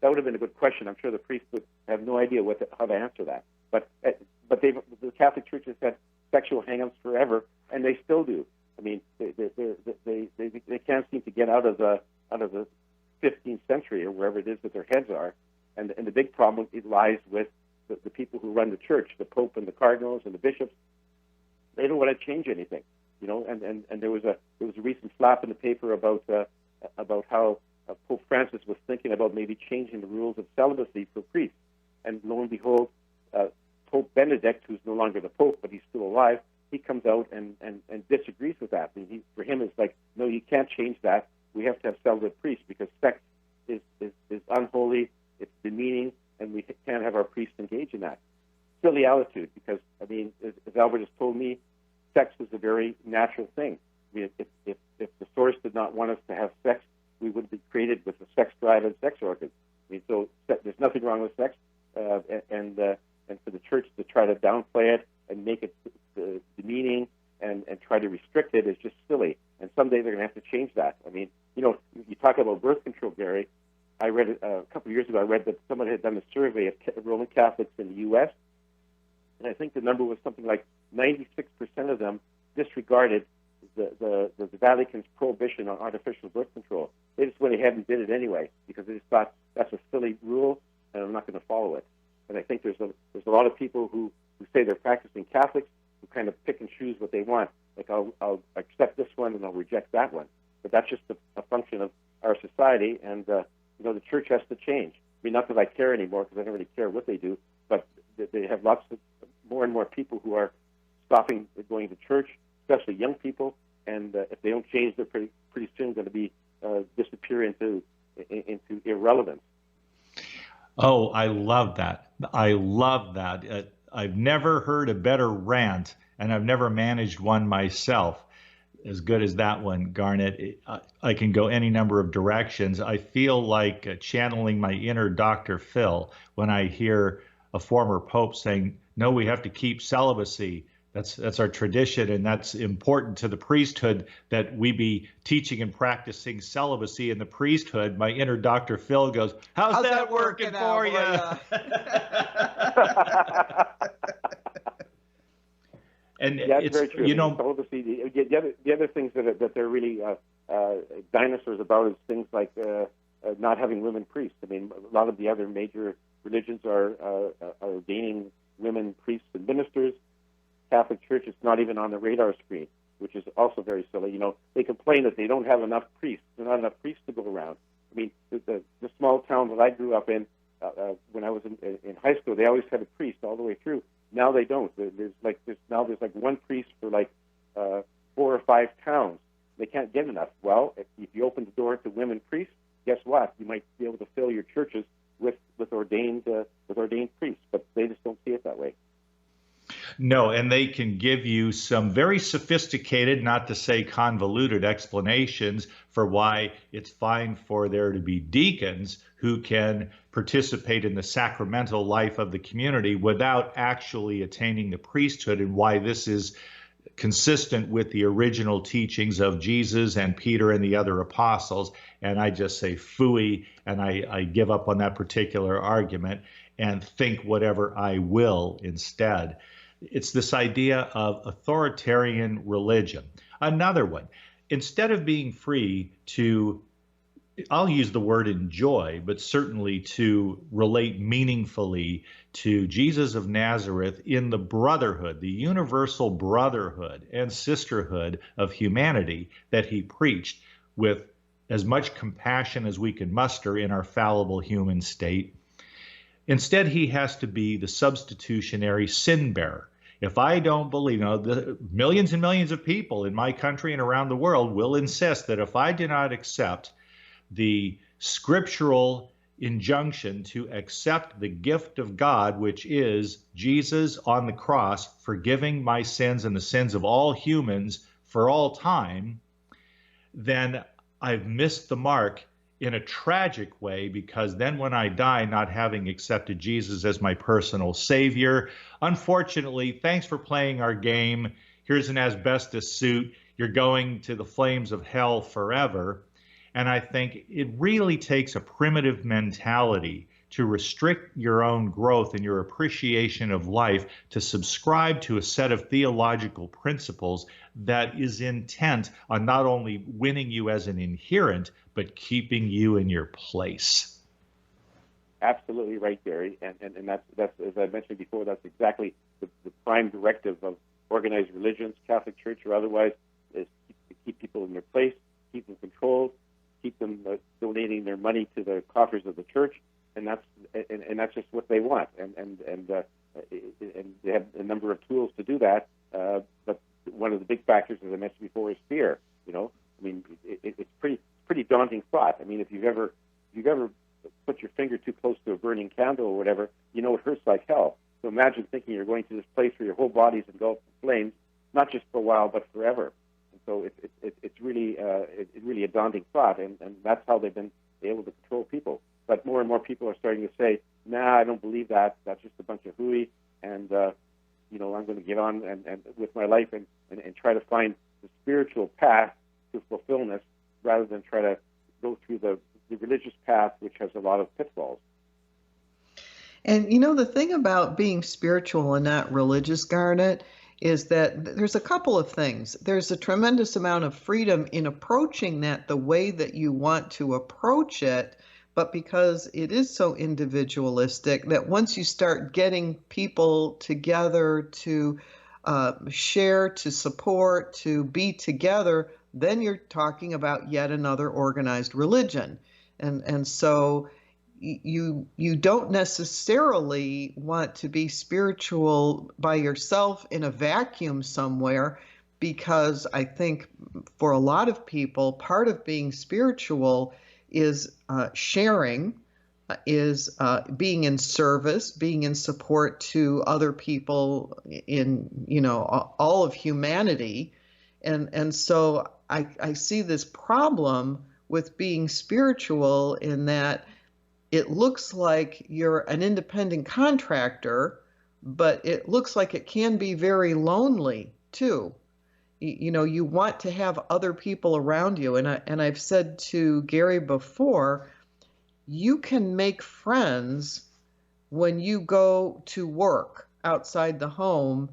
Speaker 6: That would have been a good question. I'm sure the priest would have no idea how to answer that. But the Catholic Church has had sexual hang-ups forever, and they still do. I mean, they can't seem to get out of the 15th century or wherever it is that their heads are. And the big problem, it lies with the people who run the church, the Pope and the cardinals and the bishops. They don't want to change anything, And there was a recent flap in the paper about how Pope Francis was thinking about maybe changing the rules of celibacy for priests. And lo and behold, Pope Benedict, who's no longer the Pope, but he's still alive, he comes out and disagrees with that. I mean, for him, it's like, no, you can't change that. We have to have celibate priests because sex is unholy, it's demeaning, and we can't have our priests engage in that. Silly attitude, because, I mean, as Albert has told me, sex is a very natural thing. I mean, if the source did not want us to have sex, we would be created with a sex drive and sex organs. I mean, so there's nothing wrong with sex, and for the church to try to downplay it and make it demeaning and try to restrict it is just silly. And someday they're going to have to change that. I mean, you talk about birth control, Gary. I read it a couple of years ago. I read that someone had done a survey of Roman Catholics in the U.S., and I think the number was something like 96% of them disregarded the Vatican's prohibition on artificial birth control. They just went ahead and did it anyway because they just thought that's a silly rule and I'm not going to follow it. And I think there's a lot of people who say they're practicing Catholics who kind of pick and choose what they want. Like I'll accept this one and I'll reject that one. But that's just a function of our society, and the church has to change. I mean, not that I care anymore because I don't really care what they do, but they have more and more people who are stopping going to church, especially young people, and if they don't change, they're pretty soon going to be disappear into irrelevance.
Speaker 4: Oh, I love that. I love that. I've never heard a better rant, and I've never managed one myself as good as that one, Garnet. I can go any number of directions. I feel like channeling my inner Dr. Phil when I hear a former pope saying, no, we have to keep celibacy. That's our tradition, and that's important to the priesthood that we be teaching and practicing celibacy in the priesthood. My inner Dr. Phil goes, how's that working for you? And
Speaker 6: yeah, it's very true. Celibacy. The other things that they're really dinosaurs about is things like not having women priests. I mean, a lot of the other major religions are ordaining women priests and ministers. Catholic Church is not even on the radar screen, which is also very silly. They complain that they don't have enough priests. There are not enough priests to go around. I mean, the small town that I grew up in, when I was in high school, they always had a priest all the way through. Now they don't. There's one priest for 4 or 5 towns. They can't get enough. Well, if you open the door to women priests, guess what? You might be able to fill your churches with ordained priests, but they just don't see it that way.
Speaker 4: No, and they can give you some very sophisticated, not to say convoluted, explanations for why it's fine for there to be deacons who can participate in the sacramental life of the community without actually attaining the priesthood, and why this is consistent with the original teachings of Jesus and Peter and the other apostles. And I just say phooey, and I give up on that particular argument and think whatever I will instead. It's this idea of authoritarian religion. Another one, instead of being free to, I'll use the word enjoy, but certainly to relate meaningfully to Jesus of Nazareth in the brotherhood, the universal brotherhood and sisterhood of humanity that he preached with as much compassion as we could muster in our fallible human state. Instead, he has to be the substitutionary sin bearer. If I don't believe, the millions and millions of people in my country and around the world will insist that if I do not accept the scriptural injunction to accept the gift of God, which is Jesus on the cross, forgiving my sins and the sins of all humans for all time, then I've missed the mark in a tragic way, because then when I die, not having accepted Jesus as my personal Savior, unfortunately, thanks for playing our game. Here's an asbestos suit. You're going to the flames of hell forever. And I think it really takes a primitive mentality to restrict your own growth and your appreciation of life to subscribe to a set of theological principles that is intent on not only winning you as an adherent, but keeping you in your place.
Speaker 6: Absolutely right, Gary. And that's as I mentioned before, that's exactly the prime directive of organized religions, Catholic Church or otherwise, is to keep people in their place, keep them controlled, keep them donating their money to the coffers of the church, and that's just what they want. And they have a number of tools to do that. But one of the big factors, as I mentioned before, is fear. It's pretty daunting thought. I mean, if you've ever put your finger too close to a burning candle or whatever, it hurts like hell. So imagine thinking you're going to this place where your whole body's engulfed in flames, not just for a while, but forever. And so it's really a daunting thought, and that's how they've been able to control people. But more and more people are starting to say, nah, I don't believe that. That's just a bunch of hooey, and I'm going to get on and with my life and try to find the spiritual path to fulfillment rather than try to go through the religious path, which has a lot of pitfalls.
Speaker 5: And the thing about being spiritual and not religious, Garnet, is that there's a couple of things. There's a tremendous amount of freedom in approaching that the way that you want to approach it, but because it is so individualistic, that once you start getting people together to share, to support, to be together, then you're talking about yet another organized religion. And so you don't necessarily want to be spiritual by yourself in a vacuum somewhere, because I think for a lot of people, part of being spiritual is sharing, is being in service, being in support to other people in, all of humanity. And so I see this problem with being spiritual in that it looks like you're an independent contractor, but it looks like it can be very lonely too. You want to have other people around you. And I've said to Gary before, you can make friends when you go to work outside the home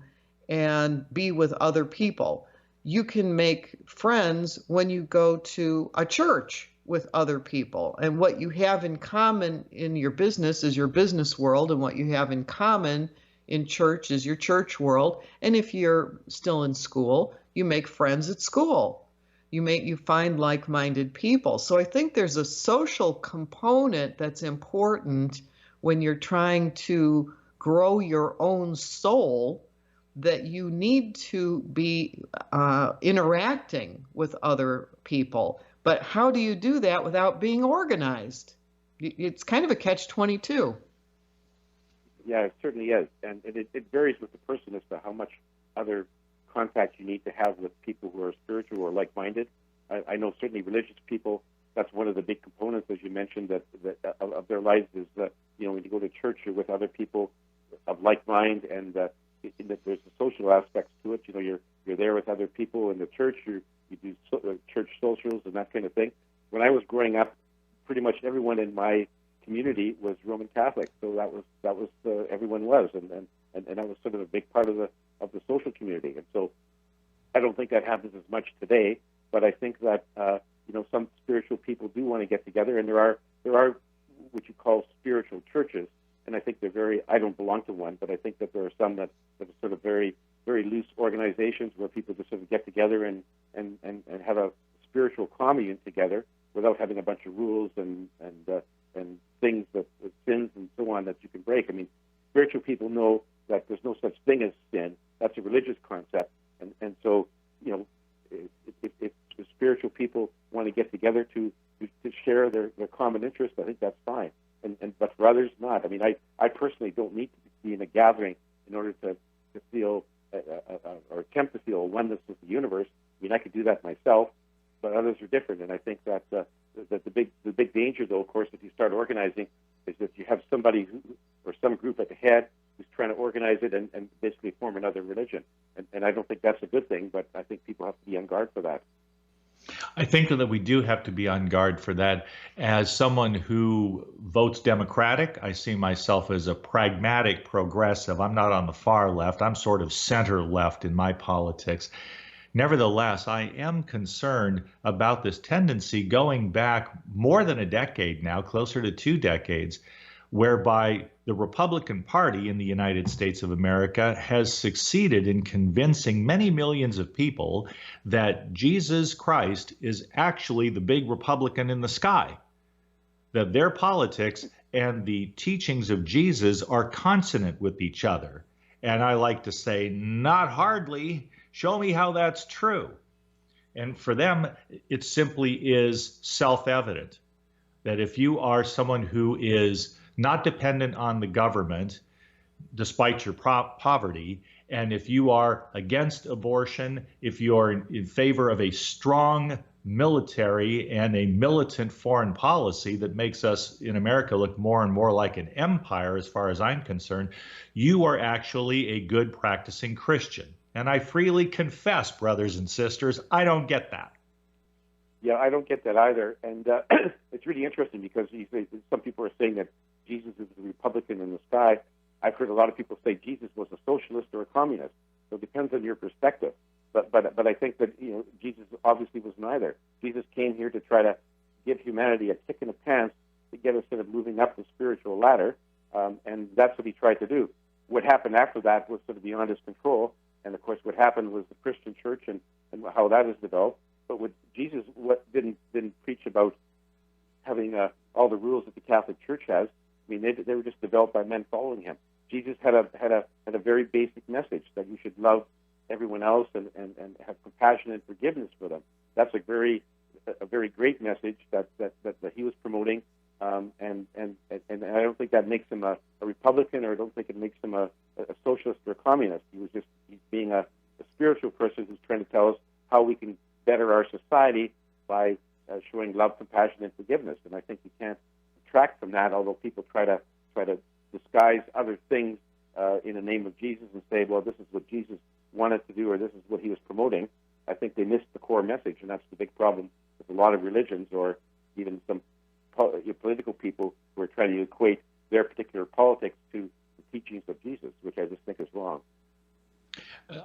Speaker 5: and be with other people. You can make friends when you go to a church with other people. And what you have in common in your business is your business world, and what you have in common in church is your church world. And if you're still in school, you make friends at school. You find like-minded people. So I think there's a social component that's important when you're trying to grow your own soul, that you need to be interacting with other people. But how do you do that without being organized? It's kind of a catch-22.
Speaker 6: Yeah, it certainly is. And it varies with the person as to how much other contact you need to have with people who are spiritual or like-minded. I know certainly religious people, that's one of the big components, as you mentioned, that of their lives is, when you go to church, you're with other people of like mind, and that there's the social aspects to it. You're there with other people in the church. You do church socials and that kind of thing. When I was growing up, pretty much everyone in my community was Roman Catholic, so that was everyone was, and that was sort of a big part of the social community. And so I don't think that happens as much today, but I think that some spiritual people do want to get together, and there are what you call spiritual churches, and I think they're very. I don't belong to one, but I think that there are some that are sort of very, very loose organizations where people just sort of get together and have a spiritual commune together without having a bunch of rules and things that sins and so on that you can break. I mean, spiritual people know that there's no such thing as sin. That's a religious concept, and so if the spiritual people want to get together to share their common interest, I think that's fine. But for others, not. I mean, I personally don't need to be in a gathering in order to feel or attempt to feel a oneness with the universe. I mean, I could do that myself, but others are different. And I think that the big danger, though, of course, if you start organizing, is that you have somebody or some group at the head who's trying to organize it and basically form another religion. And I don't think that's a good thing, but I think people have to be on guard for that.
Speaker 4: I think that we do have to be on guard for that. As someone who votes Democratic, I see myself as a pragmatic progressive. I'm not on the far left. I'm sort of center left in my politics. Nevertheless, I am concerned about this tendency going back more than a decade now, closer to 2 decades, whereby the Republican Party in the United States of America has succeeded in convincing many millions of people that Jesus Christ is actually the big Republican in the sky, that their politics and the teachings of Jesus are consonant with each other. And I like to say, not hardly. Show me how that's true. And for them, it simply is self-evident that if you are someone who is not dependent on the government, despite your poverty, and if you are against abortion, if you are in favor of a strong military and a militant foreign policy that makes us in America look more and more like an empire as far as I'm concerned, you are actually a good practicing Christian. And I freely confess, brothers and sisters, I don't get that.
Speaker 6: Yeah, I don't get that either. And it's really interesting because some people are saying that Jesus is the Republican in the sky. I've heard a lot of people say Jesus was a socialist or a communist. So it depends on your perspective. But I think that Jesus obviously was neither. Jesus came here to try to give humanity a kick in the pants to get us sort of moving up the spiritual ladder, and that's what he tried to do. What happened after that was sort of beyond his control, and of course what happened was the Christian church and how that has developed. But what Jesus didn't preach about having all the rules that the Catholic Church has. I mean, they were just developed by men following him. Jesus had a very basic message that you should love everyone else and have compassion and forgiveness for them. That's a very great message that he was promoting, and I don't think that makes him a Republican, or I don't think it makes him a socialist or a communist. He's being a spiritual person who's trying to tell us how we can better our society by showing love, compassion, and forgiveness. And I think you can't detract from that, although people try to disguise other things in the name of Jesus and say, well, this is what Jesus wanted to do, or this is what he was promoting. I think they missed the core message, and that's the big problem with a lot of religions, or even some political people who are trying to equate their particular politics to the teachings of Jesus, which I just think is wrong.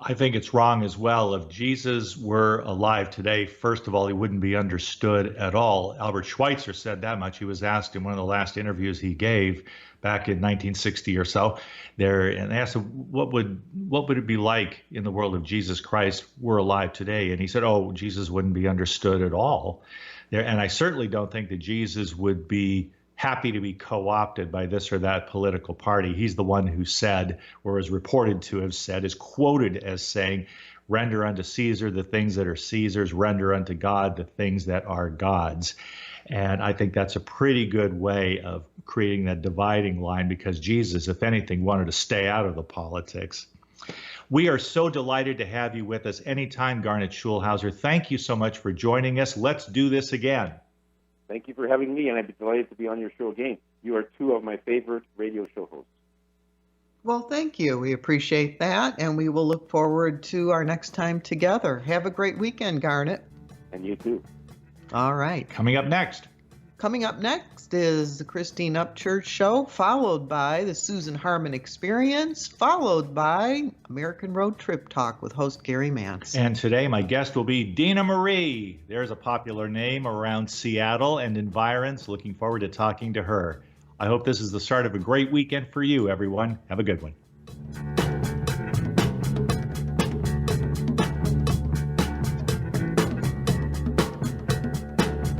Speaker 4: I think it's wrong as well. If Jesus were alive today, first of all, he wouldn't be understood at all. Albert Schweitzer said that much. He was asked in one of the last interviews he gave back in 1960 or so there, and they asked him, what would it be like in the world if Jesus Christ were alive today? And he said, oh, Jesus wouldn't be understood at all. And I certainly don't think that Jesus would be happy to be co-opted by this or that political party. He's the one who said, or is reported to have said, is quoted as saying, render unto Caesar the things that are Caesar's, render unto God the things that are God's. And I think that's a pretty good way of creating that dividing line, because Jesus, if anything, wanted to stay out of the politics. We are so delighted to have you with us anytime, Garnet Schulhauser. Thank you so much for joining us. Let's do this again.
Speaker 6: Thank you for having me, and I'd be delighted to be on your show again. You are two of my favorite radio show hosts.
Speaker 5: Well, thank you. We appreciate that, and we will look forward to our next time together. Have a great weekend, Garnet.
Speaker 6: And you too.
Speaker 5: All right.
Speaker 4: Coming up next.
Speaker 5: Coming up next is the Christine Upchurch Show, followed by the Susan Harmon Experience, followed by American Road Trip Talk with host Gary Mantz.
Speaker 4: And today my guest will be Dina Marie. There's a popular name around Seattle and environs. Looking forward to talking to her. I hope this is the start of a great weekend for you, everyone. Have a good one.